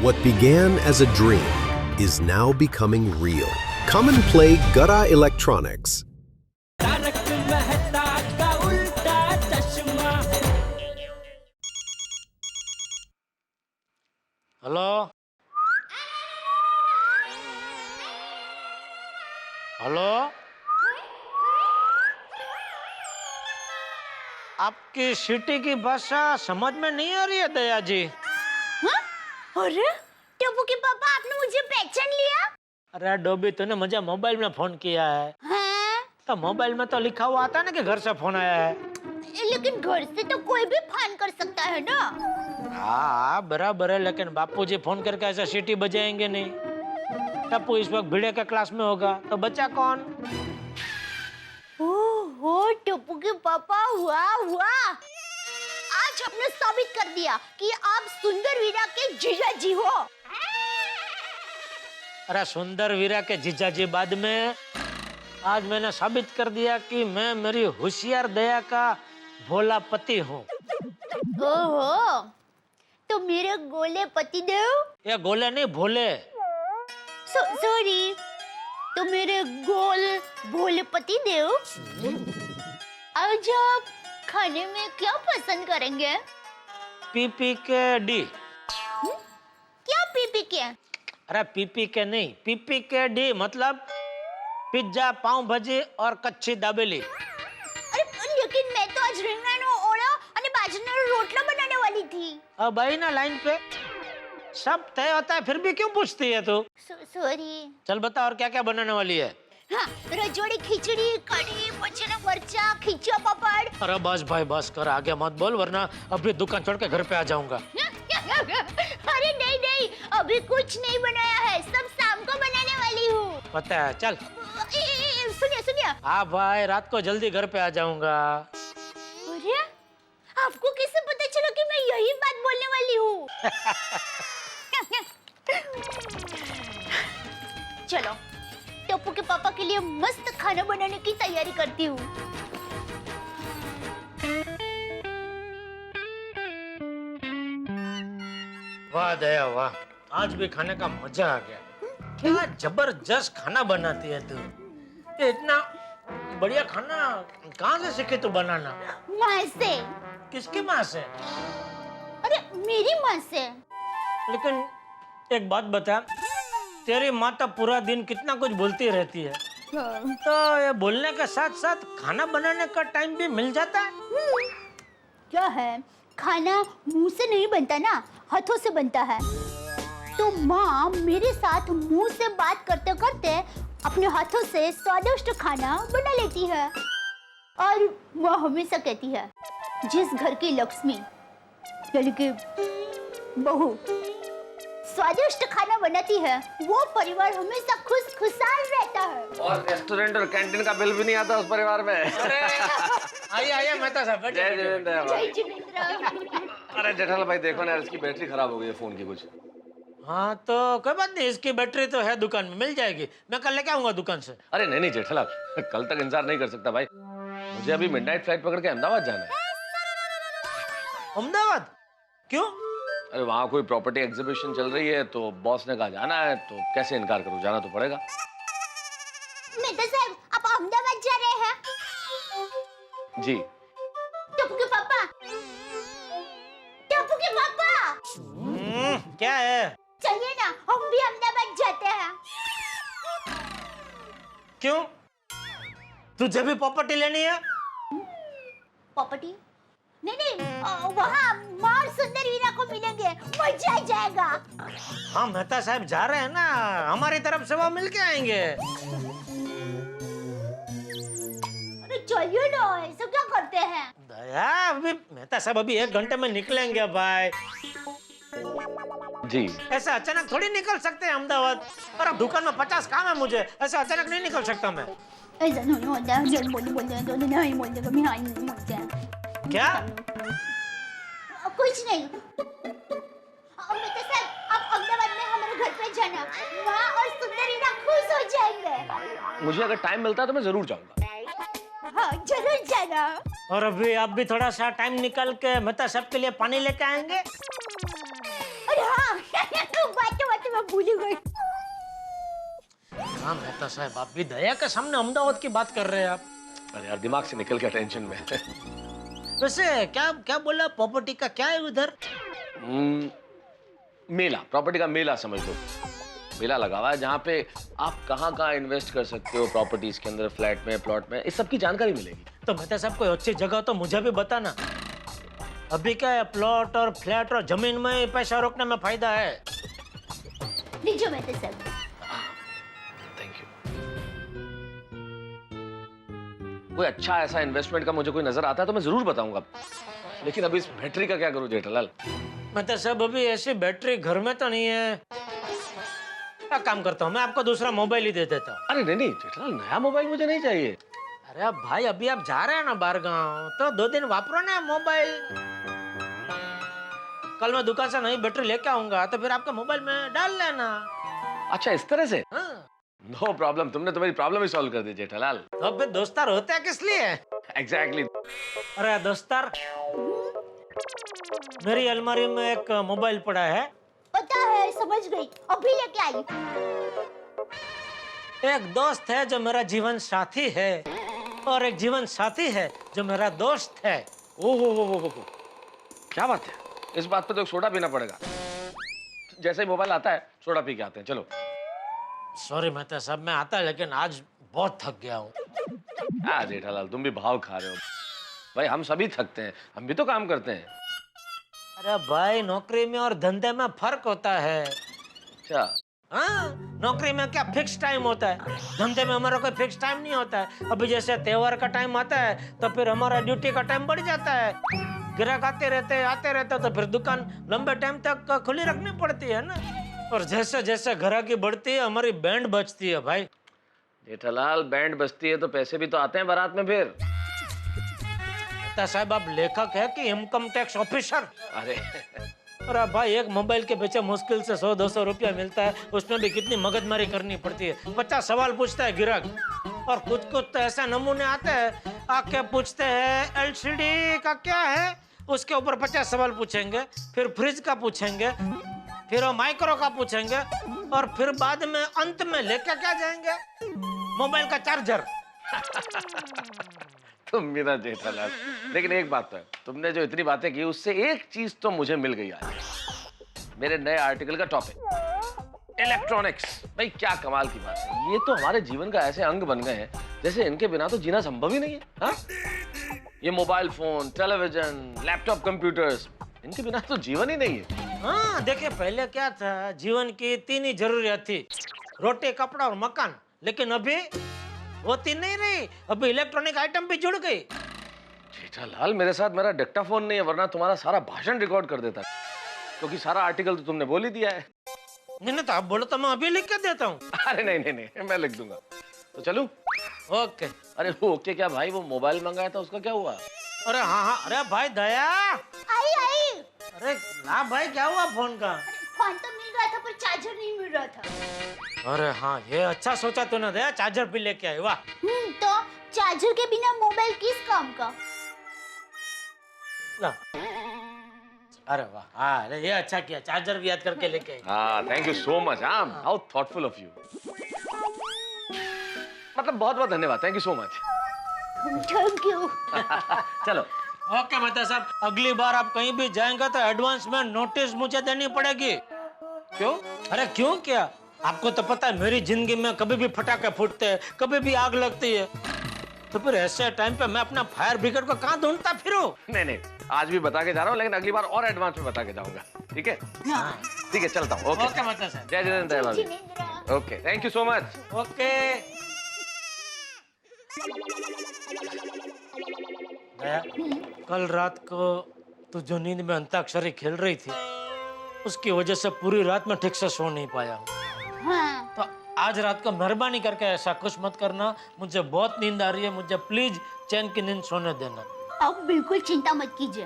What began as a dream is now becoming real. Come and play Gada Electronics. Hello hello आपकी city की भाषा समझ में नहीं आ रही है दया जी। हाँ? अरे टप्पू के पापा, आपने मुझे पहचान लिया? अरे डोबी, तूने मुझे मोबाइल में फोन किया है। हाँ? तो मोबाइल में तो लिखा हुआ आता है ना कि घर से फोन आया है। लेकिन घर से तो कोई भी फोन कर सकता है ना। हाँ बराबर है, लेकिन बापूजी फोन करके ऐसा सीटी बजाएंगे नहीं। टप्पू इस वक्त भिड़े के क्लास में होगा तो बच्चा कौन? ओहो टप्पू के पापा, वाह वाह, आज आपने साबित कर दिया कि आप सुंदर वीरा के जीजा जी हो। अरे सुंदर वीरा के जीजा जी बाद में, आज मैंने साबित कर दिया कि मैं मेरी होशियार दया का भोला पति हूँ। ओहो, तो मेरे गोले पति देव? ये गोले नहीं, भोले। सॉरी, तो मेरे गोल भोले पति देव, आज आप खाने में क्या पसंद करेंगे? पीपी के डी। क्या पीपी के? अरे पीपी के नहीं, पीपी के डी मतलब पिज्जा, पाव भाजी और कच्ची दाबेली। अरे लेकिन मैं तो आज રીંગણાનો ઓળો અને બાજરાનો રોટલો बनाने वाली थी। अब भाई ना लाइन पे सब तय होता है, फिर भी क्यों पूछती है तू? सॉरी। चल बता और क्या क्या बनाने वाली है? हाँ, रजोड़ी खिचड़ी, कढ़ी, बचना मरचा, खिचा पापड़। अरे बस भाई बस कर, आगे मत बोल वरना अभी दुकान छोड़ के घर पे आ जाऊंगा। अरे नहीं नहीं, अभी कुछ नहीं बनाया है, सब शाम को बनाने वाली हूँ। पता है, चल। सुनिए सुनिए। हाँ भाई, रात को जल्दी घर पे आ जाऊंगा। अरे आपको कैसे पता चला कि मैं यही बात बोलने वाली हूँ? चलो टप्पू के पापा के लिए मस्त खाना बनाने की तैयारी करती हूँ। वाह दया वाह, आज भी खाने का मजा आ गया। क्या जबरदस्त खाना बनाती है तू। ये इतना बढ़िया खाना कहाँ से सीखी तू बनाना? माँ से। किसकी माँ से? अरे मेरी माँ से। लेकिन एक बात बता, तेरी माँ तो पूरा दिन कितना कुछ बोलती रहती है, तो ये बोलने के साथ साथ खाना बनाने का टाइम भी मिल जाता है? क्या है, खाना मुंह से नहीं बनता ना, हाथों से बनता है। तो माँ मेरे साथ मुंह से बात करते करते अपने हाथों से स्वादिष्ट खाना बना लेती है। और वो हमेशा कहती है, जिस घर की लक्ष्मी यानी कि बहू स्वादिष्ट खाना बनाती है, वो परिवार हमेशा खुश खुशहाल रहता है। और रेस्टोरेंट और कैंटीन का बिल भी नहीं आता उस परिवार में। आइए आइए मेहता साहब, बैठिए, जय बैठिए। जिनेंद्र भाई। जय जिनेंद्र। अरे जेठालाल भाई देखो ना, इसकी बैटरी खराब हो गई है फोन की कुछ। हाँ तो कोई बात नहीं, इसकी बैटरी तो है दुकान में, मिल जाएगी। मैं कल लेके आऊंगा दुकान से। अरे नहीं नहीं जेठालाल, कल तक इंतजार नहीं कर सकता भाई, मुझे अभी मिडनाइट फ्लाइट पकड़ के अहमदाबाद जाना है। अहमदाबाद? क्यों? अरे वहाँ कोई प्रॉपर्टी एग्जीबिशन चल रही है, तो बॉस ने कहा जाना है, तो कैसे इनकार करूँ, जाना तो पड़ेगा। मेहता साहब, आप अहमदाबाद जा रहे हैं? जी। टप्पू के पापा, टप्पू के पापा, क्या है? चलिए ना, हम भी अहमदाबाद जाते हैं। क्यों? तुझे भी प्रॉपर्टी लेनी है? प्रॉपर्टी? नहीं नहीं, वहाँ माँ और सुंदर वीरा को मिलेंगे, मजा आ जाएगा। हाँ मेहता साहब जा रहे हैं ना, हमारी तरफ से वो मिल के आएंगे। अरे चलिए ना, ऐसा क्या करते हैं? दया, अभी मेहता साहब अभी 1 घंटे में निकलेंगे भाई। जी। ऐसा अचानक थोड़ी निकल सकते हैं अहमदाबाद। और अब दुकान में 50 काम है मुझे, ऐसे अचानक नहीं निकल सकता मैं। ऐसा नहीं होता है, जब बोलते नहीं बोलते, कभी हाँ नहीं बोलते। क्या? कुछ नहीं। मेहता साहब, आप अहमदाबाद में हमारे घर पे जाना, माँ और सुंदर वीरा खुश हो जाएंगे। मुझे अगर टाइम मिलता है तो मैं जरूर जाऊंगा। हाँ जरूर जाना। और अभी आप भी थोड़ा सा टाइम निकल के मेहता साहब के लिए पानी लेके आएंगे। अरे हाँ मेहता साहब, आप भी दया के सामने अहमदाबाद की बात कर रहे हैं आप। अरे यार दिमाग से निकल गया टेंशन में। वैसे क्या क्या बोला, प्रॉपर्टी का क्या है उधर? मेला, प्रॉपर्टी का मेला समझ लो। मेला लगा हुआ है जहाँ पे आप कहाँ कहाँ इन्वेस्ट कर सकते हो प्रॉपर्टीज के अंदर, फ्लैट में, प्लॉट में, इस सब की जानकारी मिलेगी। तो मेहता साहब कोई अच्छी जगह तो मुझे भी बताना। अभी क्या है, प्लॉट और फ्लैट और जमीन में पैसा रोकने में फायदा है। लीजिए मेहता साहब। Thank you. कोई अच्छा ऐसा इन्वेस्टमेंट का मुझे कोई नजर आता है तो मैं जरूर बताऊंगा, लेकिन अभी इस बैटरी का क्या करूं जेठालाल? मेहता साहब अभी ऐसी बैटरी घर में तो नहीं है। क्या काम करता हूँ मैं, आपको दूसरा मोबाइल ही दे देता हूँ। अरे नहीं नहीं जेठालाल, नया मोबाइल मुझे नहीं चाहिए। अरे अब भाई अभी आप जा रहे हैं ना बाहर गाँव, तो 2 दिन वापरो ना मोबाइल। कल मैं दुकान से नई बैटरी लेके आऊंगा तो फिर आपके मोबाइल में डाल लेना। अच्छा इस तरह से? हाँ। नो प्रॉब्लम, तुमने तो मेरी प्रॉब्लम ही सॉल्व कर दी जेठालाल। तो फिर दोस्तार होते हैं किस लिए? एग्जैक्टली। अरे दोस्तार, मेरी अलमारी में एक मोबाइल पड़ा है। पता है, समझ गई, अभी लेके आई। एक दोस्त है जो मेरा जीवन साथी है, और एक जीवन साथी है जो मेरा दोस्त है। ओहो, क्या बात है, इस बात पे तो सोडा पीना पड़ेगा। जैसे ही मोबाइल आता है सोडा पी के आते हैं, चलो। सॉरी मेहता साहब, मैं आता लेकिन आज बहुत थक गया हूँ। जेठालाल तुम भी भाव खा रहे हो भाई, हम सभी थकते हैं, हम भी तो काम करते हैं। अरे भाई नौकरी में और धंधे में फर्क होता है। अच्छा। हाँ, नौकरी में क्या फिक्स टाइम होता है, धंधे में हमारा कोई फिक्स टाइम नहीं होता है। अभी जैसे त्योहार का टाइम आता है तो फिर हमारा ड्यूटी का टाइम बढ़ जाता है, ग्राहक आते रहते तो फिर दुकान लंबे टाइम तक खुली रखनी पड़ती है ना। और जैसे जैसे ग्राहकी बढ़ती है हमारी बैंड बजती है भाई। जेठालाल बैंड बजती है तो पैसे भी तो आते हैं बारात में फिर। साहब आप लेखक है कि इनकम टैक्स ऑफिसर? अरे अरे भाई एक मोबाइल के पीछे मुश्किल से 100-200 रुपया मिलता है, उसमें भी कितनी मगजमारी करनी पड़ती है। 50 सवाल पूछता है ग्राहक, और कुछ कुछ तो ऐसे नमूने आते हैं आके पूछते हैं एलसीडी का क्या है, उसके ऊपर 50 सवाल पूछेंगे, फिर फ्रिज का पूछेंगे, फिर वो माइक्रो का पूछेंगे, और फिर बाद में अंत में लेके क्या जाएंगे, मोबाइल का चार्जर। तुम भी ना जेठालाल, लेकिन एक बात तो है, तुमने जो इतनी बातें की उससे एक चीज तो मुझे मिल गई आज, मेरे नए आर्टिकल का टॉपिक, इलेक्ट्रॉनिक्स। भाई क्या कमाल की बात है, ये तो हमारे जीवन का ऐसे अंग बन गए हैं जैसे इनके बिना तो जीना संभव ही नहीं है। हाँ? ये mobile phone, television, laptop, computers, इनके बिना तो जीवन ही नहीं है। हाँ देखिए, पहले क्या था, जीवन की 3 ही जरूरियात थी, रोटी, कपड़ा और मकान। लेकिन अभी वो 3 नहीं रही, अभी इलेक्ट्रॉनिक आइटम भी जुड़ गई। जेठालाल मेरे साथ मेरा डिक्टाफोन नहीं है, वरना तुम्हारा सारा भाषण रिकॉर्ड कर देता, क्योंकि सारा आर्टिकल तो तुमने बोल ही दिया है। नहीं तो आप बोलो तो मैं अभी लिख के देता हूँ। अरे नहीं, मैं लिख दूंगा। तो चलूं? ओके। अरे वो ओके क्या भाई, वो मोबाइल मंगाया था उसका क्या हुआ? अरे हाँ, अरे भाई दया, आई। अरे ना भाई, क्या हुआ फोन का? फोन तो मिल रहा था पर चार्जर नहीं मिल रहा था। अरे हाँ, ये अच्छा सोचा तूने दया, चार्जर भी लेके आई। वाह। तो चार्जर के बिना मोबाइल किस काम का? ला। अरे वाह, हाँ अरे ये अच्छा किया, चार्जर भी याद करके लेके आई। हाँ thank you so much, how thoughtful of you. मतलब बहुत बहुत धन्यवाद, thank you so much. Thank you. चलो। ओके मेहता साहब, अगली बार आप कहीं भी जाएंगे तो एडवांस में नोटिस मुझे देनी पड़ेगी। क्यों? अरे क्यों क्या, आपको तो पता है मेरी जिंदगी में कभी भी फटाके फूटते हैं, कभी भी आग लगती है, तो फिर ऐसे टाइम पे मैं अपना फायर ब्रिगेड को कहाँ ढूंढता फिरूं? नहीं, आज भी बता के जा रहा हूँ, लेकिन अगली बार और एडवांस में बता के जाऊंगा, ठीक है? हाँ। ठीक है, चलता हूँ। ओके मेहता साहब। जय जिनेंद्र भाभी। जिनेंद्र। Okay, thank you so much. Okay. Daya, कल रात को तू जो नींद में अंताक्षरी खेल रही थी, उसकी वजह से पूरी रात में ठीक से सो नहीं पाया हूँ। हाँ। तो आज रात को मेहरबानी करके ऐसा कुछ मत करना, मुझे बहुत नींद आ रही है, मुझे प्लीज चैन की नींद सोने देना। अब बिल्कुल चिंता मत कीजिए,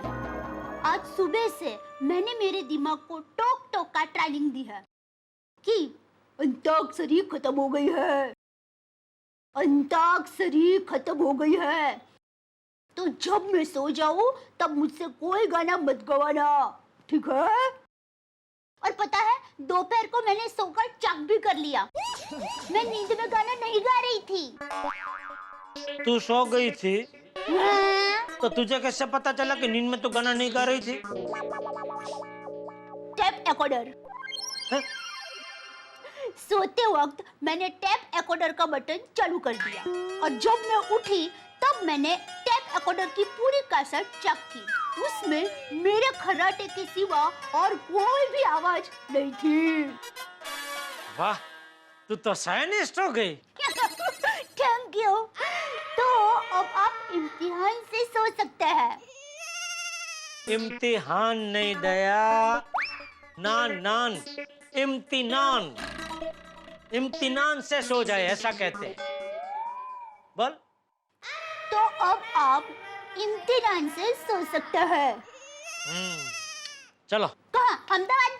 आज सुबह से मैंने मेरे दिमाग को टोक टोक का ट्रेनिंग दी है कि अंताक्षरी खत्म हो गई है, अंताक्षरी खत्म हो गई है, तो जब मैं सो जाऊं तब मुझसे कोई गाना मत गवाना, ठीक है? और पता है दोपहर को मैंने सोकर चक भी कर लिया। मैं नींद में गाना नहीं गा रही थी। तू सो गई थी हाँ? तो तुझे कैसे पता चला कि नींद में तू गाना नहीं गा रही थी? Tape recorder. हैं? सोते वक्त मैंने टेप रिकॉर्डर का बटन चालू कर दिया और जब मैं उठी तब मैंने टेप रिकॉर्डर की पूरी कैसेट चेक की। उसमें मेरे खर्राटे के सिवा और कोई भी आवाज नहीं थी। वाह, तू तो साइंटिस्ट हो गई। Thank you. तो अब आप इम्तिहान से सो सकते हैं। इम्तिहान नहीं दया, नान इम्तिनान। इम्तिनान से सो जाए ऐसा कहते हैं। बोल। तो अब आप इम्तिहान से सो सकते हैं। चलो। कहाँ? अहमदाबाद।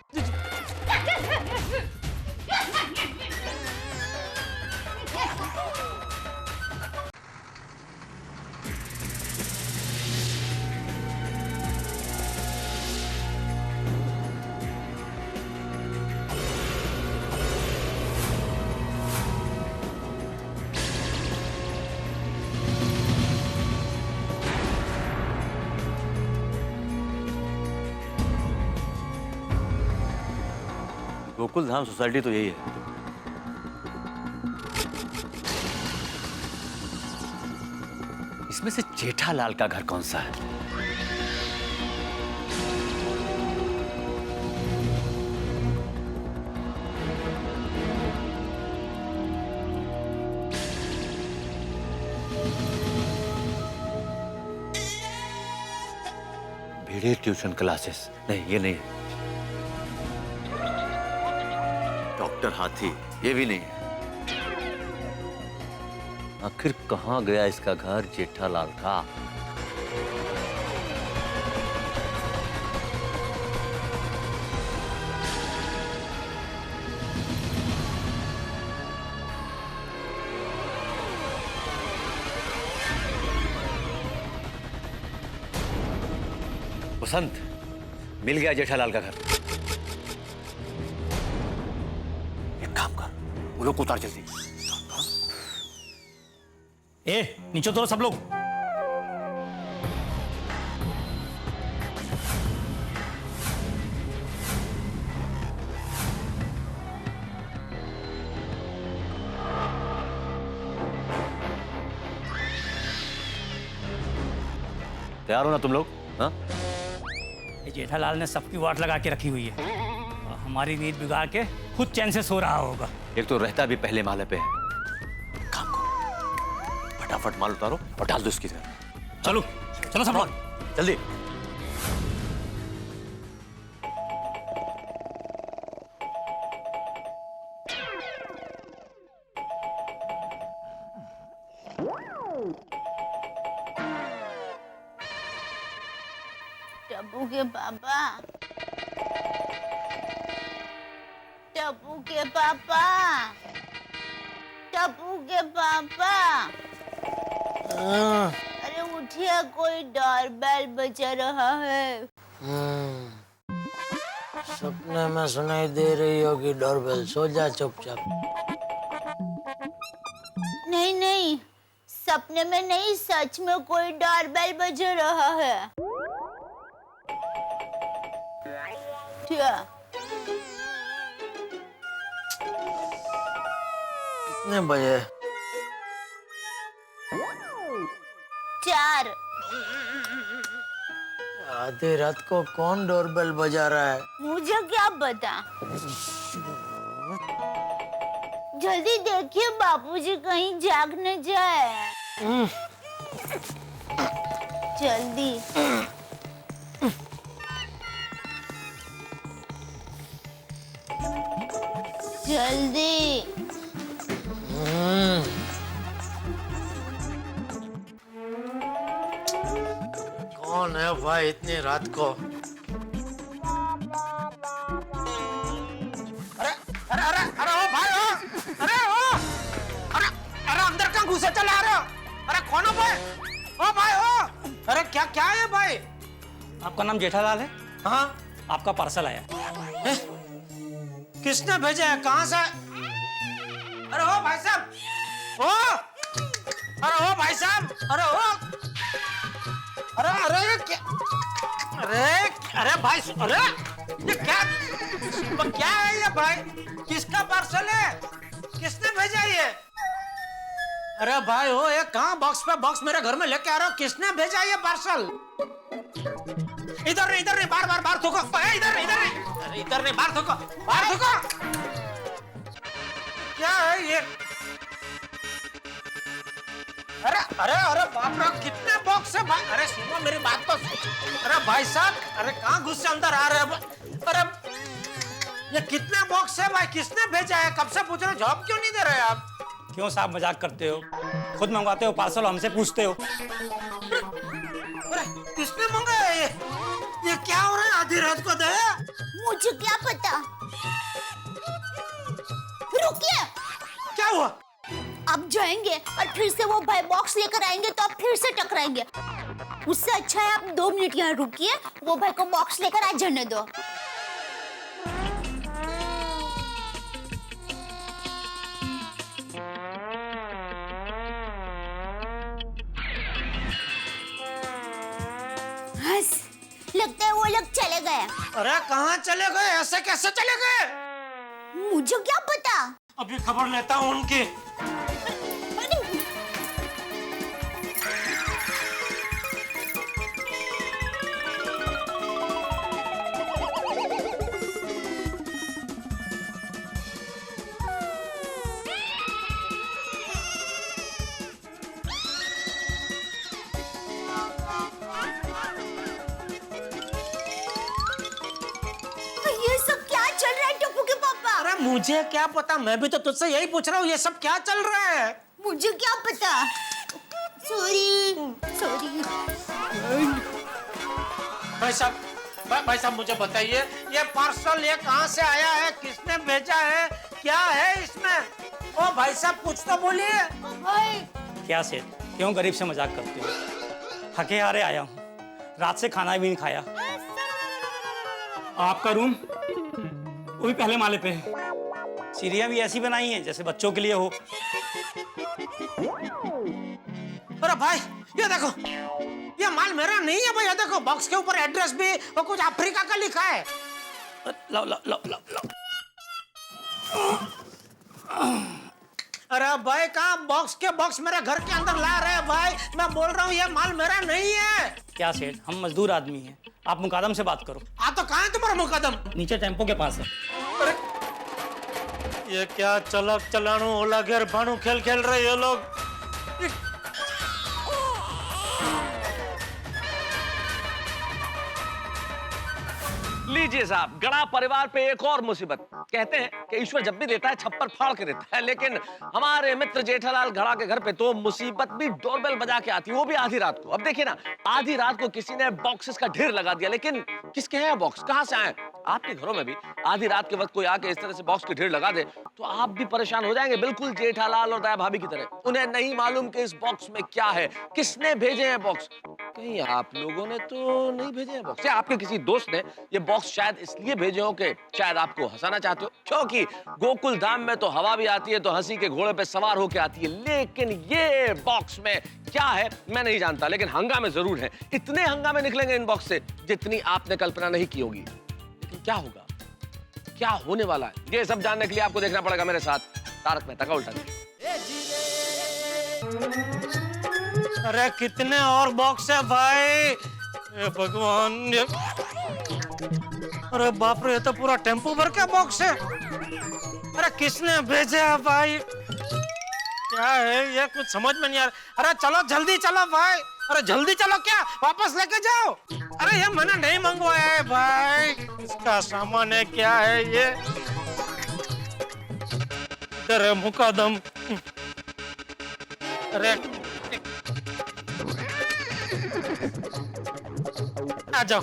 गोकुल धाम सोसाइटी तो यही है। इसमें से जेठालाल का घर कौन सा है? भिड़े ट्यूशन क्लासेस नहीं, ये नहीं है। डॉक्टर हाथी ये भी नहीं है। आखिर कहां गया इसका घर जेठालाल का? बसंत, मिल गया जेठालाल का घर। एक काम कर, वो लोग को उतार जल्दी। ए, नीचे उतरो सब लोग। तैयार हो ना तुम लोग? हाँ? ये जेठालाल ने सबकी वाट लगा के रखी हुई है और हमारी नींद बिगाड़ के खुद चैन से सो रहा होगा। एक तो रहता भी पहले माले पे है। काम करो, फटाफट माल उतारो और डाल दो इसकी तरफ। चलो चलो सब लोग। जल्दी। टप्पू के पापा, टप्पू के पापा, टप्पू के पापा। अरे उठिए, कोई डोरबेल बजा रहा है। सपने में सुनाई दे रही होगी डोरबेल। सो जा चुपचाप। नहीं नहीं, सपने में नहीं, सच में कोई डोरबेल बजा रहा है। क्या? कितने बजे? 4। आधी रात को कौन डोरबेल बजा रहा है? मुझे क्या पता। जल्दी देखिए बापूजी कहीं जाग न जाए। जल्दी। जल्दी। कौन है भाई इतनी रात को? अरे अरे अरे ओ भाई, ओ अरे ओ अरे अरे अंदर कहाँ घुसे चले आ रहे हो? अरे कौन हो भाई? ओ भाई ओ, अरे क्या क्या है भाई? आपका नाम जेठालाल है? हाँ। आपका पार्सल आया। किसने भेजा है? कहाँ से? अरे ओ भाई साहब, ओ, अरे ओ भाई साहब, अरे ओ, अरे ये क्या, अरे भाई, अरे ये क्या है ये भाई? किसका पार्सल है? किसने भेजा ये? अरे भाई हो, ये कहाँ बॉक्स पे बॉक्स मेरे घर में लेके आ रहा हो? किसने भेजा ये पार्सल? इधर नहीं, बाहर थूको, इधर नहीं, अरे इधर नहीं, बाहर थूको। क्या है ये? अरे बाप रे, कितने बॉक्स है भाई? अरे सुनो मेरी बात तो। अरे भाई साहब, अरे कहाँ घुस से अंदर आ रहे हैं? अरे ये कितने बॉक्स है भाई? किसने भेजा है? कब से पूछ रहे, जवाब क्यों नहीं दे रहे आप? क्यों साहब मजाक करते हो? खुद मंगवाते हो पार्सल, हमसे पूछते हो। अरे किसने मंगाया ये क्या हो रहा है आधी रात को? दया, मुझे क्या पता। रुकिए, क्या हुआ? अब जाएंगे और फिर से वो भाई बॉक्स लेकर आएंगे तो आप फिर से टकराएंगे। उससे अच्छा है आप 2 मिनट यहाँ रुकिए, वो भाई को बॉक्स लेकर आ जाने दो। लगता है वो लोग चले गए। अरे कहाँ चले गए? ऐसे कैसे चले गए? मुझे क्या पता। अभी खबर लेता हूँ उनकी। मुझे क्या पता, मैं भी तो तुझसे यही पूछ रहा हूँ, ये सब क्या चल रहा है? मुझे क्या पता। सॉरी। भाई साहब मुझे बताइए, ये पार्सल ये कहाँ से आया है? किसने भेजा है? क्या है इसमें? ओ भाई साहब कुछ तो बोलिए। क्या सेठ, क्यों गरीब से मजाक करते हो? थके हारे आया हूँ, रात से खाना भी नहीं खाया। आपका रूम वो भी पहले माले पे है। सीढ़ियाँ भी ऐसी बनाई हैं जैसे बच्चों के लिए हो। अरे भाई ये देखो, ये माल मेरा नहीं है भाई। ये देखो बॉक्स के ऊपर एड्रेस भी वो कुछ अफ्रीका का लिखा है। लो। अरे भाई कहाँ बॉक्स के बॉक्स मेरे घर के अंदर ला रहे हैं भाई? मैं बोल रहा हूँ ये माल मेरा नहीं है। क्या सेठ, हम मजदूर आदमी हैं, आप मुकादम से बात करो। तो कहाँ है तुम्हारा मुकदम? नीचे टेम्पो के पास है। अरे ये क्या चलक चलाणू ओला घेर भाणू खेल रहे ये लोग। लीजिए साहब, गड़ा परिवार पे एक और मुसीबत। कहते हैं कि ईश्वर जब भी देता है छप्पर फाड़ के देता है, लेकिन हमारे मित्र जेठालाल गड़ा के घर पे तो मुसीबत भी डोरबेल बजा के आती है, वो भी आधी रात को। अब देखिए ना, आधी रात को किसी ने बॉक्सेस का ढेर लगा दिया, लेकिन किसके हैं बॉक्स? कहां से आए? आपके घरों में भी आधी रात के वक्त कोई आके इस तरह से बॉक्स के ढेर लगा दे तो आप भी परेशान हो जाएंगे, बिल्कुल जेठालाल और दया भाभी की तरह। उन्हें नहीं मालूम कि इस बॉक्स में क्या है, किसने भेजे हैं बॉक्स। कहीं आप लोगों ने तो नहीं भेजे हैं बॉक्स, या आपके किसी दोस्त ने ये बॉक्स शायद इसलिए भेजे हो कि शायद आपको हंसाना चाहते हो, क्योंकि गोकुल धाम में तो हवा भी आती है तो हंसी के घोड़े पे सवार होके आती है। लेकिन ये बॉक्स में क्या है मैं नहीं जानता, लेकिन हंगामे जरूर है। इतने हंगामे निकलेंगे इन बॉक्स से जितनी आपने कल्पना नहीं की होगी। लेकिन क्या होगा, क्या होने वाला है, ये सब जानने के लिए आपको देखना पड़ेगा मेरे साथ तारक मेहता का उल्टा चश्मा। अरे कितने और बॉक्स है भाई? भगवान, अरे बाप रे, ये तो पूरा टेम्पो भर के बॉक्स है। अरे किसने भेजे है भाई? क्या है ये, कुछ समझ में नहीं आ रहा। अरे चलो जल्दी चलो भाई, अरे जल्दी चलो, क्या वापस लेके जाओ। अरे ये मैंने नहीं मंगवाया है भाई, इसका सामान है। क्या है ये? इधर है मुकादम। अरे आ जाओ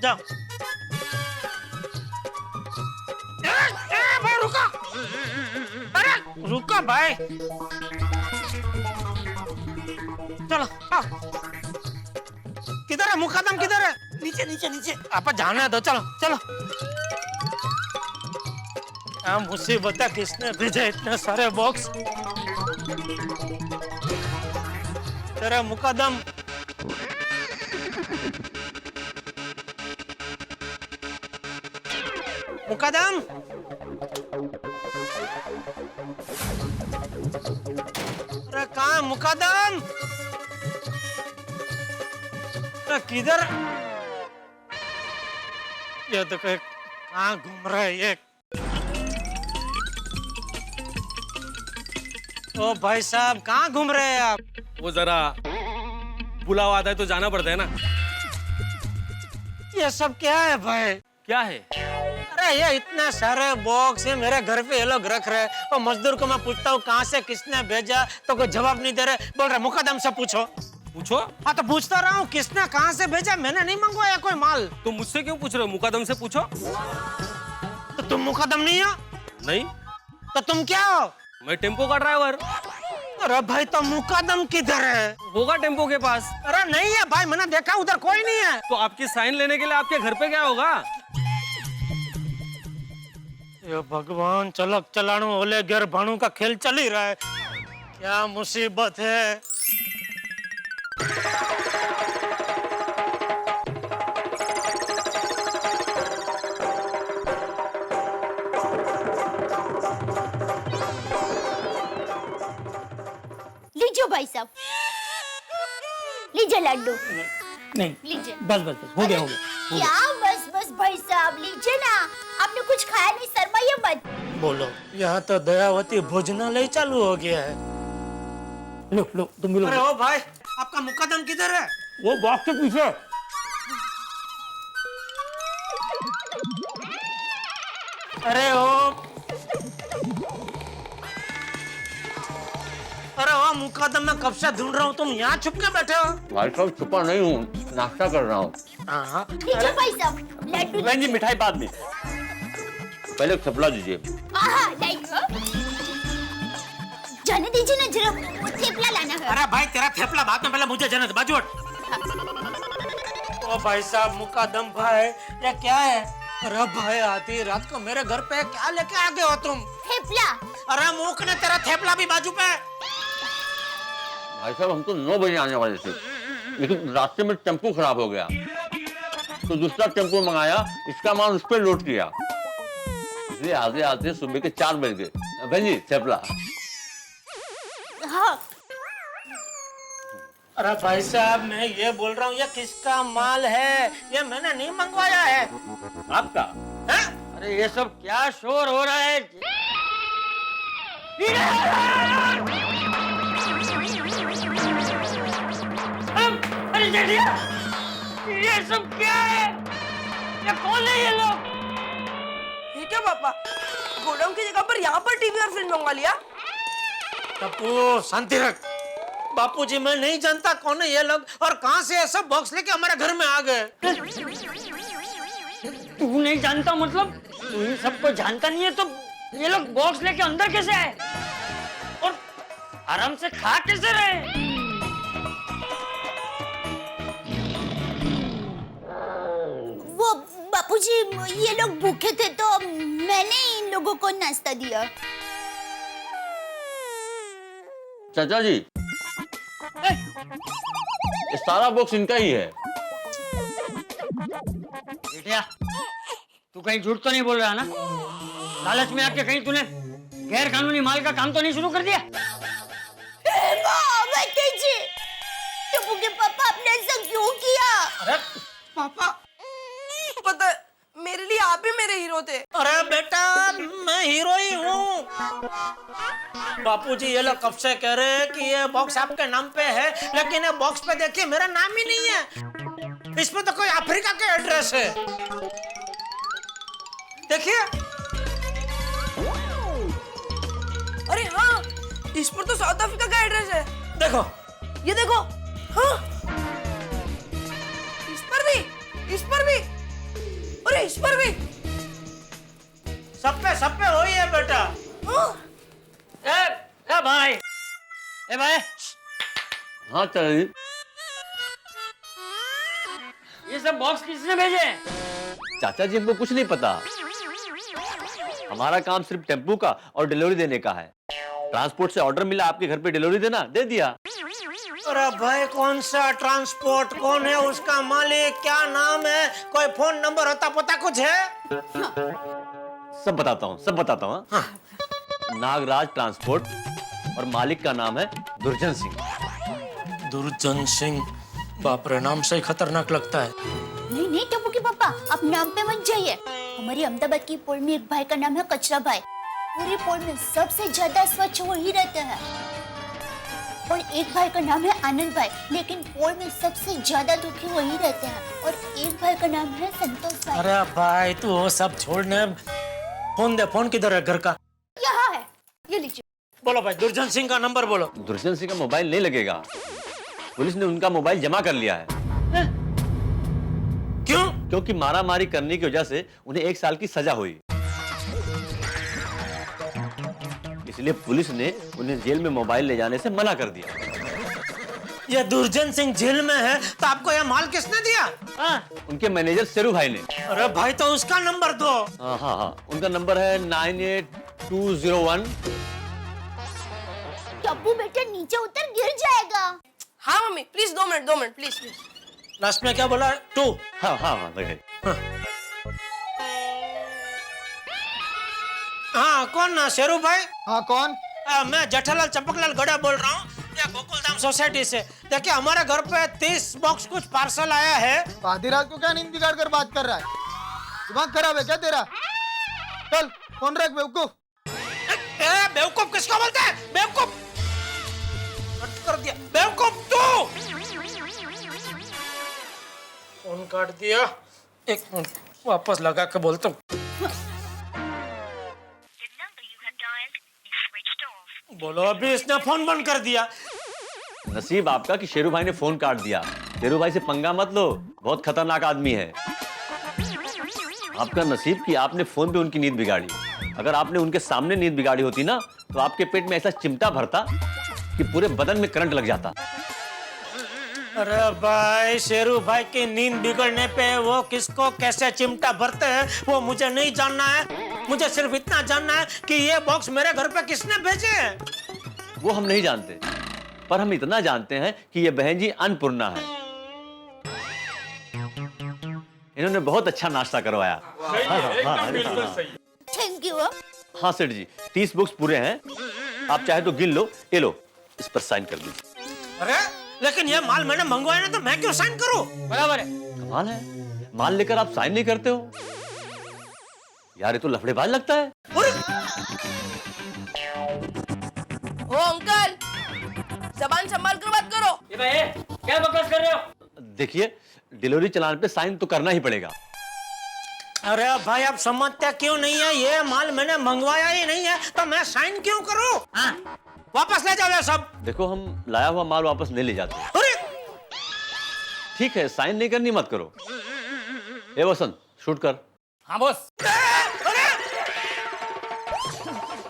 जाओ। भाई रुको, अरे रुको भाई, चलो आओ। किधर है मुकदम, किधर है? नीचे नीचे नीचे। आप जाने दो, चलो चलो। क्या मुसीबत है, किसने भेजे इतने सारे बॉक्स? तेरा मुकदम। मुकदम, अरे कहाँ है मुकदम? अरे किधर? ये तो कहाँ घूम रहा है ये? ओ भाई साहब, कहाँ घूम रहे हैं आप? वो जरा बुलावा आता है तो जाना पड़ता है ना। ये सब क्या है भाई? क्या है? अरे ये इतने सारे बॉक्स है मेरे घर पे, ये लोग रख रहे हैं। और मजदूर को मैं पूछता हूँ कहाँ से किसने भेजा, तो कोई जवाब नहीं दे रहे। बोल रहे मुकदम से पूछो। पूछो। हाँ तो पूछता रहा हूँ, किसने कहाँ से भेजा? मैंने नहीं मंगवाया कोई माल। तो मुझसे क्यों पूछ रहे हो? मुकदम से पूछो। तो तुम मुकदम नहीं हो? नहीं, तो तुम क्या हो? मैं टेम्पो का ड्राइवर। अरे भाई, तो मुकदम किधर है? होगा टेम्पो के पास। अरे नहीं है भाई, मैंने देखा उधर कोई नहीं है। तो आपकी साइन लेने के लिए आपके घर पे क्या होगा? ये भगवान, चलक चलाणु ओले घर भाणु का खेल चल ही रहा है। क्या मुसीबत है। लीजिए भाई साहब, लीजिए लड्डू। नहीं, लीजिए। बस बस बस, हो गया हो गया। क्या बस बस भाई साहब, लीजिए ना। आपने कुछ खाया नहीं, शर्माइए मत। बोलो, यहाँ तो दयावती भोजनालय चालू हो गया है। लो लो, तुम भी लो। अरे ओ भाई, आपका मुकदम किधर है? वो बॉक्स के पीछे। अरे ओ मुकदम, मैं कब से ढूंढ रहा हूँ, तुम यहाँ छुप के बैठे हो? भाई साहब छुपा नहीं हूँ, नाश्ता कर रहा हूँ। हाँ, लीजिए भाई साहब, लड्डू। बहन जी मिठाई बाद में, पहले थपला दीजिए। लाइक जाने दीजिए ना, जरा वो थेपला लाना है। अरे भाई, तेरा थेपला बाद में, पहले मुझे जाने दे, बाजू हट। ओ भाई साहब, मुकदम भाई, ये क्या है? अरे भाई, आधी रात को मेरे घर पे क्या लेके आ गए हो तुम? थेपला। अरे मुख ने, तेरा थेपला भी बाजू पे। भाई साहब हम तो 9 बजे आने वाले थे, लेकिन रास्ते में टेम्पो खराब हो गया, तो दूसरा टेम्पो मंगाया, इसका माल उस पर लोड किया, इसलिए आगे आते सुबह के 4 बज गए। बहन जी थेपला। हाँ। अरे भाई साहब, मैं ये बोल रहा हूँ, ये किसका माल है? ये मैंने नहीं मंगवाया है। आपका? हैं? अरे ये सब क्या शोर हो रहा है? अरे जेठिया, ये सब क्या है? ये कौन है ये लोग? ये क्या पापा, गोडाउन की जगह पर यहाँ पर टीवी और फ्रिज मंगवा लिया? टप्पू, शांति रख। बापूजी, मैं नहीं जानता कौन है ये लोग और कहां से ये सब बॉक्स लेके हमारे घर में आ गए। तू नहीं जानता मतलब? तू इन सबको जानता नहीं है तो ये लोग बॉक्स लेके अंदर कैसे आए और आराम से खा कैसे रहे? वो बापूजी, ये लोग भूखे थे तो मैंने इन लोगों को नाश्ता दिया। चाचा जी, ये सारा बॉक्स इनका ही है। बेटिया, तू कहीं झूठ तो नहीं बोल रहा ना? लालच में आके कहीं तूने गैर कानूनी माल का काम तो नहीं शुरू कर दिया? टप्पू के पापा, आपने ऐसा क्यों किया? अरे पापा, पता है, मेरे लिए आप ही मेरे हीरो थे। अरे बेटा, मैं हीरो ही हूँ। बापूजी, ये लोग कब से कह रहे हैं कि ये बॉक्स आपके नाम पे है, लेकिन ये बॉक्स पे देखिए मेरा नाम ही नहीं है। इसमें तो कोई अफ्रीका के एड्रेस है। देखिए। अरे हाँ, इस पर तो साउथ अफ्रीका का एड्रेस है। देखो, ये देखो। हाँ, इस पर भी, इस पर भी, और इस पर भी। सब पे वही है बेटा। हाँ, ए भाई, ए भाई, हाँ चाचा जी। ये सब बॉक्स किसने भेजे? चाचा जी हमको कुछ नहीं पता। हमारा काम सिर्फ टेम्पू का और डिलीवरी देने का है। ट्रांसपोर्ट से ऑर्डर मिला आपके घर पे डिलीवरी देना, दे दिया। अरे भाई कौन सा ट्रांसपोर्ट, कौन है उसका मालिक, क्या नाम है, कोई फोन नंबर होता पता कुछ है? सब बताता हूँ। हाँ। नागराज ट्रांसपोर्ट और मालिक का नाम है दुर्जन सिंह। दुर्जन सिंह, बाप रे नाम से ही खतरनाक लगता है। नहीं नहीं टप्पू के पापा, आप नाम पे मत जाइए। हमारी अहमदाबाद की पोल में एक भाई का नाम है कचरा भाई। पूरे पोल में सबसे ज्यादा स्वच्छ वही रहते हैं। और एक भाई का नाम है आनंद भाई, लेकिन पोल में सबसे ज्यादा दुखी वही रहते हैं। और एक भाई का नाम है संतोष भाई। अरे भाई तू वो सब छोड़ने, फोन दे। फोन किधर है घर का? यहाँ है, ये लीजिए। बोलो भाई, दुर्जन सिंह का नंबर बोलो। दुर्जन सिंह का मोबाइल नहीं लगेगा, पुलिस ने उनका मोबाइल जमा कर लिया है। क्यों? क्योंकि मारामारी करने की वजह से उन्हें 1 साल की सजा हुई, इसलिए पुलिस ने उन्हें जेल में मोबाइल ले जाने से मना कर दिया। ये दुर्जन सिंह जेल में है तो आपको ये माल किसने दिया? उनके मैनेजर शेरू भाई ने। अरे भाई तो उसका नंबर दो। हाँ, उनका नंबर है 98201। टप्पू बेटा नीचे उतर, गिर जाएगा। हाँ mummy please 2 minute please. Last में क्या बोला? 2। हाँ, हाँ कौन ना? शेरू भाई? हाँ कौन? मैं जेठालाल चंपकलाल गड़ा बोल रहा हूँ, ये गोकुलधाम सोसाइटी से। देखिए हमारे घर पे 30 बॉक्स कुछ पार्सल आया है। आधी रात को क्या नींद बिगाड़ कर बात कर रहा है? दिमाग खराब है क्या तेरा? चल फोन रख बेवकूफ। बेवकूफ किसको बोलते हैं? बेवकूफ कर दिया, बेवकूफ तू। फोन काट दिया, एक मिनट वापस लगा के बोलता हूँ। बोलो, अभी इसने फोन बंद कर दिया। नसीब आपका कि शेरू भाई ने फोन काट दिया। शेरू भाई से पंगा मत लो, बहुत खतरनाक आदमी है। आपका नसीब कि आपने फोन पे उनकी नींद बिगाड़ी। अगर आपने उनके सामने नींद बिगाड़ी होती ना, तो आपके पेट में ऐसा चिमटा भरता कि पूरे बदन में करंट लग जाता। अरे भाई, शेरू भाई की नींद बिगड़ने पे वो किसको कैसे चिमटा भरते हैं वो मुझे नहीं जानना है। मुझे सिर्फ इतना जानना है कि ये बॉक्स मेरे घर पे किसने भेजे हैं। वो हम नहीं जानते, पर हम इतना जानते हैं कि ये बहन जी अन्नपूर्णा है। इन्होंने बहुत अच्छा नाश्ता करवाया। Thank you. हाँ सेठ जी, 30 बुक्स पूरे हैं, आप चाहे तो गिन लो। ये लो, इस पर साइन कर दीजिए। अरे लेकिन ये माल मैंने मंगवाया ना, तो मैं क्यों साइन करूं? बराबर है। कमाल है, माल लेकर आप साइन नहीं करते हो यार, ये तो लफड़ेबाज लगता है। ओ अंकल, जबान संभाल कर बात करो। ये भाई क्या बकवास कर रहे हो? देखिए, डिलीवरी चलान पे साइन तो करना ही पड़ेगा। अरे भाई आप समझते क्यों नहीं है? ये माल मैंने मंगवाया ही नहीं है तो मैं साइन क्यों करूं? हाँ? वापस ले जाओ ये सब। देखो, हम लाया हुआ माल वापस नहीं ले जाते। अरे ठीक है, साइन नहीं करनी, मत करो। ए वसंत, शूट कर। हाँ बॉस। अरे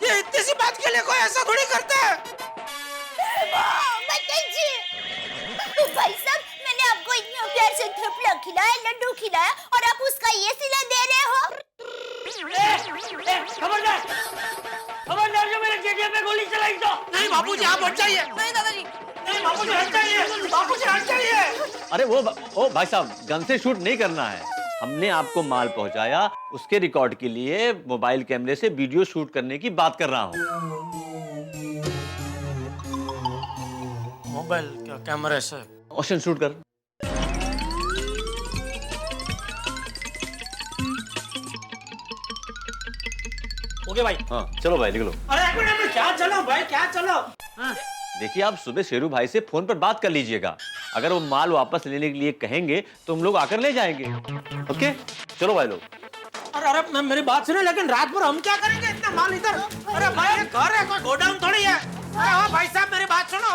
ये इतनी सी बात के लिए कोई ऐसा थोड़ी करता है। भाई साहब, मैंने आपको इतना प्यार से थेपला खिलाया, लड्डू खिलाया, और आप उसका ये सिला दे रहे हो। खबरदार, खबरदार, जो मेरे जेजे पे गोली चलाई तो। नहीं बाबूजी, आप हट जाइए। नहीं दादाजी। नहीं बाबूजी, हट जाइए। बाबूजी हट जाइए। अरे ओ भाई साहब, गन से शूट नहीं करना है। हमने आपको माल पहुंचाया, उसके रिकॉर्ड के लिए मोबाइल कैमरे से वीडियो शूट करने की बात कर रहा हूँ। मोबाइल क्या कैमरे से? ऑप्शन शूट कर। ओके भाई। हाँ चलो भाई, लिख लो। अरे एक मिनट, क्या चलो भाई, क्या चलो? देखिए, आप सुबह शेरू भाई से फोन पर बात कर लीजिएगा। अगर वो माल वापस लेने के लिए कहेंगे तो हम लोग आकर ले जाएंगे। ओके, चलो भाई लोग। अरे मैं मेरी बात सुने, लेकिन रात भर हम क्या करेंगे इतना माल इधर? अरे भाई ये घर है, कोई गोडाउन थोड़ी है। अरे ओ भाई साहब, मेरी बात सुनो।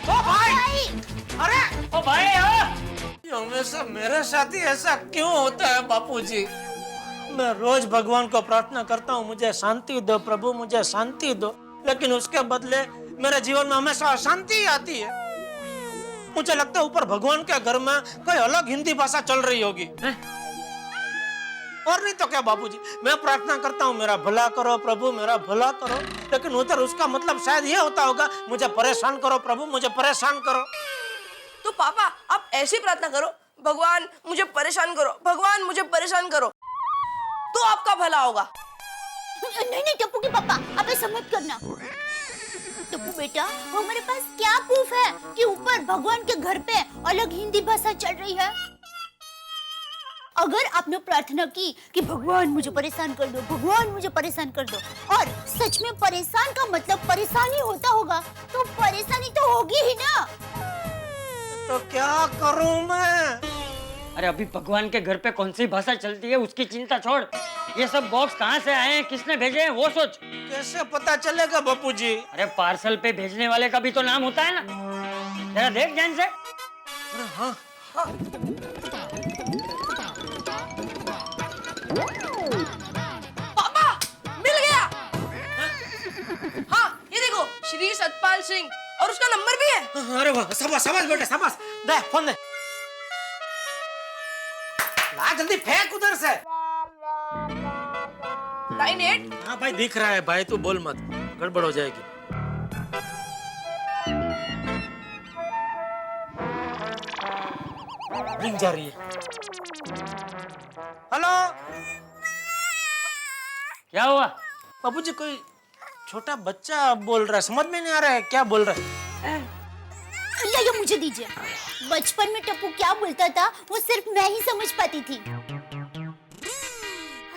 ओ भाई, अरे ओ भाई, हमेशा मेरे साथ ही ऐसा क्यों होता है बापूजी? मैं रोज भगवान को प्रार्थना करता हूँ, मुझे शांति दो प्रभु, मुझे शांति दो, लेकिन उसके बदले मेरे जीवन में हमेशा अशांति ही आती है। मुझे लगता है ऊपर भगवान के घर में कोई अलग हिंदी भाषा चल रही होगी। और नहीं तो क्या बाबूजी, मैं प्रार्थना करता हूँ मेरा भला करो प्रभु, मेरा भला करो, लेकिन उधर उसका मतलब शायद ये होता होगा, मुझे परेशान करो प्रभु, मुझे परेशान करो। तो पापा आप ऐसी प्रार्थना करो, भगवान मुझे परेशान करो, भगवान मुझे परेशान करो, तो आपका भला होगा। नहीं नहीं टप्पू के पापा, आप ऐसा मत करना। टप्पू बेटा, हमारे पास क्या प्रूफ है कि ऊपर भगवान के घर पे अलग हिंदी भाषा चल रही है? अगर आपने प्रार्थना की कि भगवान मुझे परेशान कर दो, भगवान मुझे परेशान कर दो, और सच में परेशान का मतलब परेशानी होता होगा, तो परेशानी तो होगी ही ना। तो क्या करूं मैं? अरे अभी भगवान के घर पे कौन सी भाषा चलती है उसकी चिंता छोड़, ये सब बॉक्स कहाँ से आए हैं, किसने भेजे हैं वो सोच। कैसे पता चलेगा बापूजी? अरे पार्सल पे भेजने वाले का भी तो नाम होता है ना, जरा देख ध्यान से। हाँ पापा मिल गया। हाँ ये देखो, श्री सतपाल सिंह, और उसका नंबर भी है। अरे वाह, शाबाश शाबाश बेटा शाबाश, दे फोन दे, ला जल्दी फेंक उधर से। 98। हाँ भाई दिख रहा है भाई, तू बोल मत, गड़बड़ हो जाएगी। रिंग जा रही है। हेलो क्या हुआ? बाबूजी, कोई छोटा बच्चा बोल रहा है, समझ में नहीं आ रहा है क्या बोल रहा है। ये मुझे दीजिए। बचपन में टप्पू क्या बोलता था वो सिर्फ मैं ही समझ पाती थी।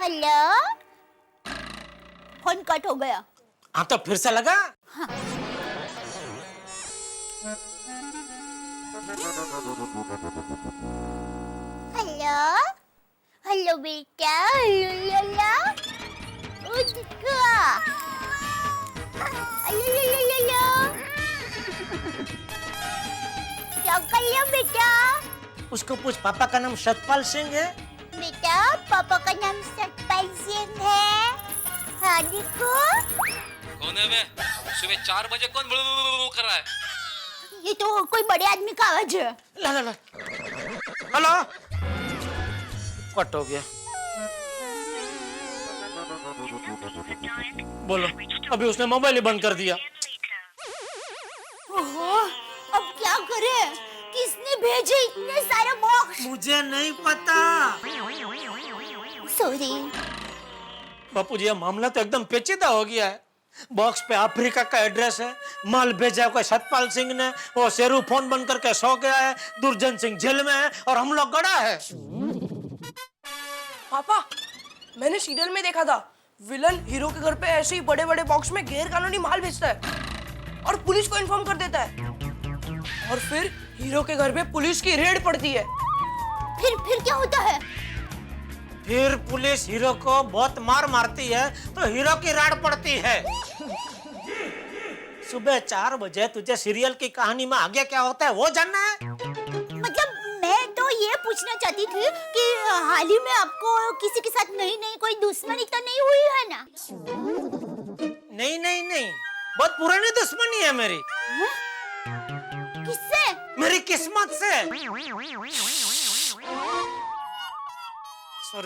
हेलो, फोन कट हो गया। हाँ तो फिर से लगा। हाँ। हेलो हेलो बेटा, हेलो क्या कर लिया बेटा? उसको पूछ, पापा का नाम सतपाल सिंह है। बेटा पापा का नाम सतपाल सिंह है। हाँ देखो। कौन है बे? सुबह 4 बजे कौन कर रहा है? ये तो कोई बड़े आदमी का आवाज है। ला ला ला। हेलो, कट हो गया। बोलो, अभी उसने मोबाइल ही बंद कर दिया। ओहो, अब क्या करें? किसने भेजे इतने सारे बॉक्स? मुझे नहीं पता। सॉरी बापूजी, ये मामला तो एकदम पेचीदा हो गया है। बॉक्स पे अफ्रीका का एड्रेस है, माल भेजा कोई सतपाल सिंह ने, वो शेरू फोन बंद करके सो गया है, दुर्जन सिंह जेल में है और हम लोग गड़ा है। पापा मैंने सीरियल में देखा था, विलन हीरो के घर पे ऐसे ही बड़े बड़े बॉक्स में गैर कानूनी माल भेजता है और पुलिस को इन्फॉर्म कर देता है, और फिर हीरो के घर पे पुलिस की रेड पड़ती है। फिर क्या होता है? फिर पुलिस हीरो को बहुत मार मारती है तो हीरो की राड पड़ती है। सुबह 4 बजे तुझे सीरियल की कहानी में आगे क्या होता है वो जानना है? मतलब मैं तो ये पूछना चाहती थी कि हाल ही में आपको किसी के साथ नई कोई दुश्मनी तो नहीं हुई है ना? नहीं, बहुत पुरानी दुश्मनी है मेरी। किससे? मेरी किस्मत से।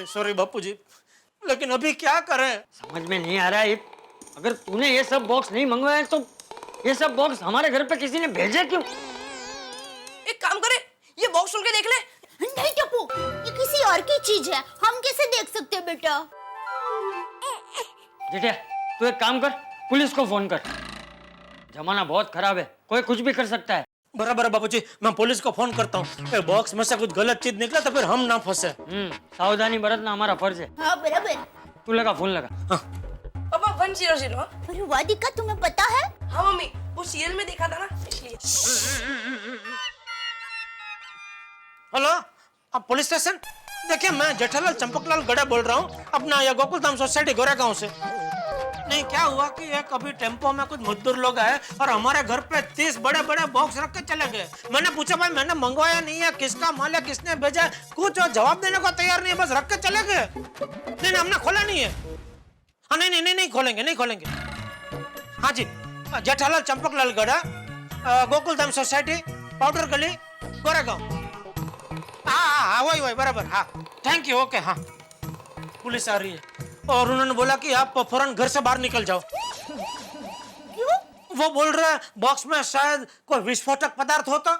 सॉरी बापूजी, लेकिन अभी क्या करें? समझ में नहीं आ रहा है। अगर तूने ये सब बॉक्स नहीं मंगवाए तो ये सब बॉक्स हमारे घर पे किसी ने भेजे क्यों? एक काम करे, ये बॉक्स खोल के देख ले। नहीं टप्पू, ये किसी और की चीज है, हम कैसे देख सकते हैं बेटा? जेठिया तू एक काम कर, पुलिस को फोन कर। जमाना बहुत खराब है, कोई कुछ भी कर सकता है। बराबर है बापूजी, मैं पुलिस को फोन करता हूँ। बॉक्स में से कुछ गलत चीज निकला तो फिर हम ना फंसे। सावधानी बरतना हमारा फर्ज है। हाँ बराबर। तू लगा फोन लगा। पापा 100। अरे वादिका, तुम्हें पता है? हाँ मम्मी, वो सीरियल में देखा था ना इसलिए। हेलो, अब पुलिस स्टेशन। देखिए, मैं जेठालाल चंपकलाल गड़ा बोल रहा हूँ, अपना यह गोकुलधाम सोसाइटी गोरेगांव से। नहीं, क्या हुआ कि एक अभी टेम्पो में कुछ मजदूर लोग आए और हमारे घर पे 30 बड़े बड़े बॉक्स रख के चले गए। मैंने पूछा, भाई मैंने मंगवाया नहीं है, किसका माल है, किसने भेजा है? कुछ जवाब देने को तैयार नहीं है, बस रख के चले गए। नहीं, हमने खोला नहीं है। हाँ नहीं खोलेंगे। हाँ जी, जेठालाल चंपकलाल गड़ा, गोकुलधाम सोसाइटी, पाउडर गली, गोरेगांव। हाँ वही बराबर। हाँ थैंक यू, ओके। हाँ पुलिस आ रही है और उन्होंने बोला कि आप फौरन घर से बाहर निकल जाओ। क्यों? वो बोल रहे हैं बॉक्स में शायद कोई विस्फोटक पदार्थ होता।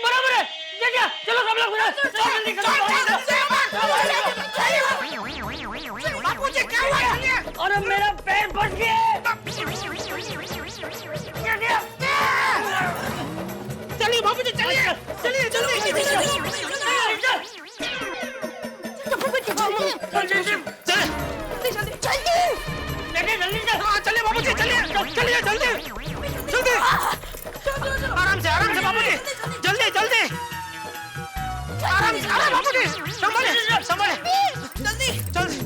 बराबर है। क्या चलो सब लोग मुझे क्या हुआ? अरे मेरा पैर फट गया। चलिए बाबूजी चलिए चलिए जल्दी हाँ चलिए बाबूजी चलिए चलिए जल्दी जल्दी आराम से बाबूजी जल्दी जल्दी आराम बाबूजी संभाले संभाले जल्दी जल्दी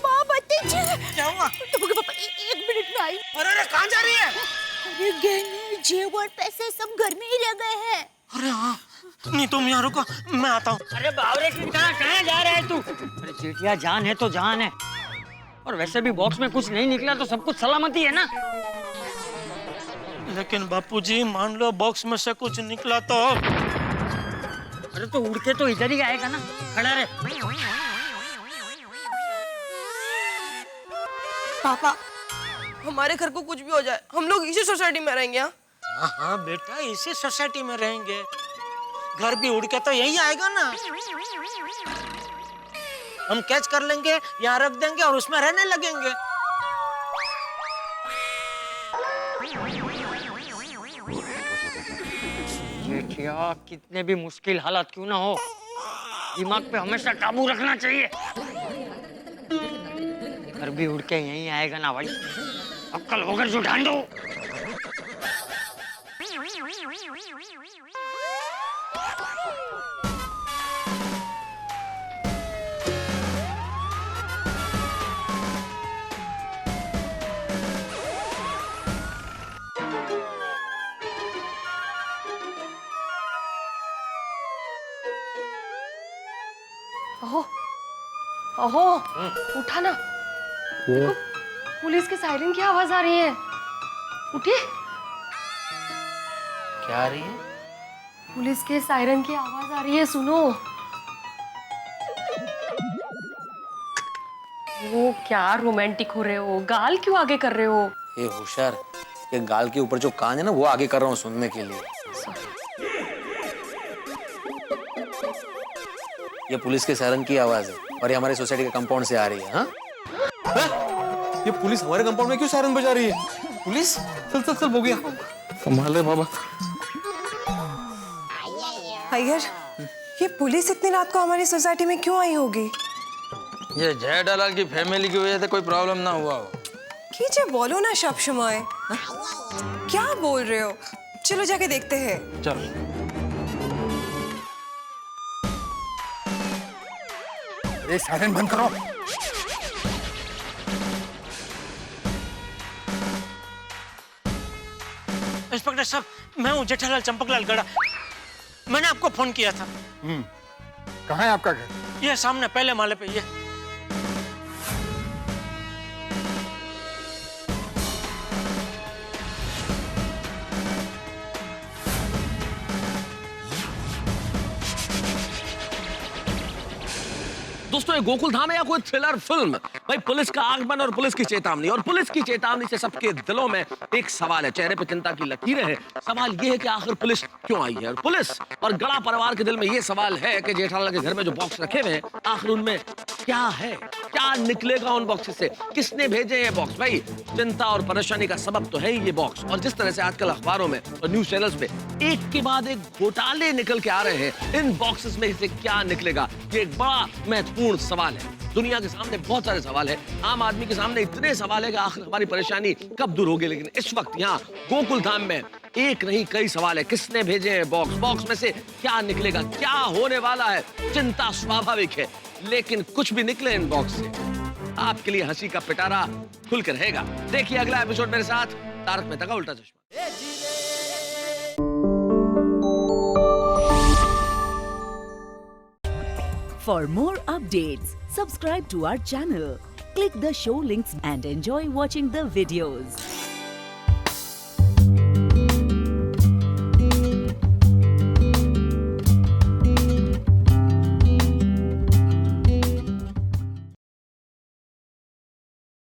माँ भतीजी, क्या हुआ? तुम्हारे पापा एक मिनट में आई। अरे कहाँ जा रही है? अरे गहने जेब और पैसे सब घर में ही रह गए हैं। अरे हाँ नहीं तुम यहाँ रुको मैं आता हूँ। अरे बावरे की तरह कहाँ जा रहा है तू? अरे चेटिया जान है तो जान है। और वैसे भी बॉक्स में कुछ नहीं निकला तो सब कुछ सलामती है ना। लेकिन बापूजी मान लो बॉक्स में से कुछ निकला तो? अरे तो उड़ के तो इधर ही आएगा ना। खड़ा रहे। पापा, हमारे घर को कुछ भी हो जाए हम लोग इसी सोसाइटी में रहेंगे। हाँ हाँ बेटा इसी सोसाइटी में रहेंगे। घर भी उड़ के तो यही आएगा ना। हम कैच कर लेंगे यहाँ रख देंगे और उसमें रहने लगेंगे। चेटिया कितने भी मुश्किल हालात क्यों ना हो, दिमाग पे हमेशा काबू रखना चाहिए। घर भी उड़ के यहीं आएगा ना भाई। अक्कल होकर जो ढांड दो। ओहो, ओहो, उठा ना। देखो, पुलिस के सायरन की आवाज आ रही है। उठिए। क्या आ रही है? पुलिस के सायरन की आवाज आ रही है, सुनो। वो क्या रोमांटिक हो रहे हो? गाल क्यों आगे कर रहे हो? ये होशियार, ये गाल के ऊपर जो कान है ना वो आगे कर रहा हूँ सुनने के लिए। ये पुलिस के सायरन की आवाज है और ये हमारे सोसाइटी के कंपाउंड से आ रही है। हाँ? ये पुलिस हमारे कंपाउंड में क्यों सायरन बजा रही है? पुलिस? चल चल चल हो गया। कमाल है बाबा। अय्यर, ये पुलिस इतनी रात को हमारी सोसाइटी में क्यों आई होगी? ये जेठालाल की फैमिली की वजह से कोई प्रॉब्लम ना हुआ हो। कीजिए, बोलो ना शब शमाए। क्या बोल रहे हो? चलो जाके देखते हैं। चलो। ये सायरन बंद करो। इंस्पेक्टर साहब मैं हूँ जेठालाल चंपकलाल गड़ा। मैंने आपको फोन किया था। कहाँ है आपका घर? ये सामने पहले माले पे ये। दोस्तों ये गोकुल धाम है या कोई थ्रिलर फिल्म? भाई पुलिस का आगमन और पुलिस की चेतावनी, और पुलिस की चेतावनी से सबके दिलों में एक सवाल है, चेहरे पे चिंता की लकीरें हैं। सवाल ये है कि आखिर पुलिस क्यों आई है? और पुलिस और गड़ा परिवार के दिल में ये सवाल है कि जेठालाल के घर में जो बॉक्स रखे हुए हैं आखिर उनमें क्या है? क्या निकलेगा उन बॉक्स से? किसने भेजे ये बॉक्स? भाई चिंता और परेशानी का सबब तो है ही ये बॉक्स। और जिस तरह से आजकल अखबारों में और न्यूज चैनल्स पे एक के बाद एक घोटाले निकल के आ रहे हैं, इन बॉक्सेस में से क्या निकलेगा ये एक बड़ा महत्वपूर्ण सवाल है। दुनिया के सामने बहुत सारे सवाल है, आम आदमी के सामने इतने सवाल है कि आखिर हमारी परेशानी कब दूर होगी। लेकिन इस वक्त यहाँ गोकुल धाम में एक नहीं कई सवाल है। किसने भेजे हैं बॉक्स? बॉक्स में से क्या निकलेगा? क्या होने वाला है? चिंता स्वाभाविक है, लेकिन कुछ भी निकले इन बॉक्स से आपके लिए हंसी का पिटारा खुल कर रहेगा। देखिए अगला एपिसोड मेरे साथ तारक मेहता का उल्टा चश्मा। For more updates, subscribe to our channel, click the show links and enjoy watching the videos.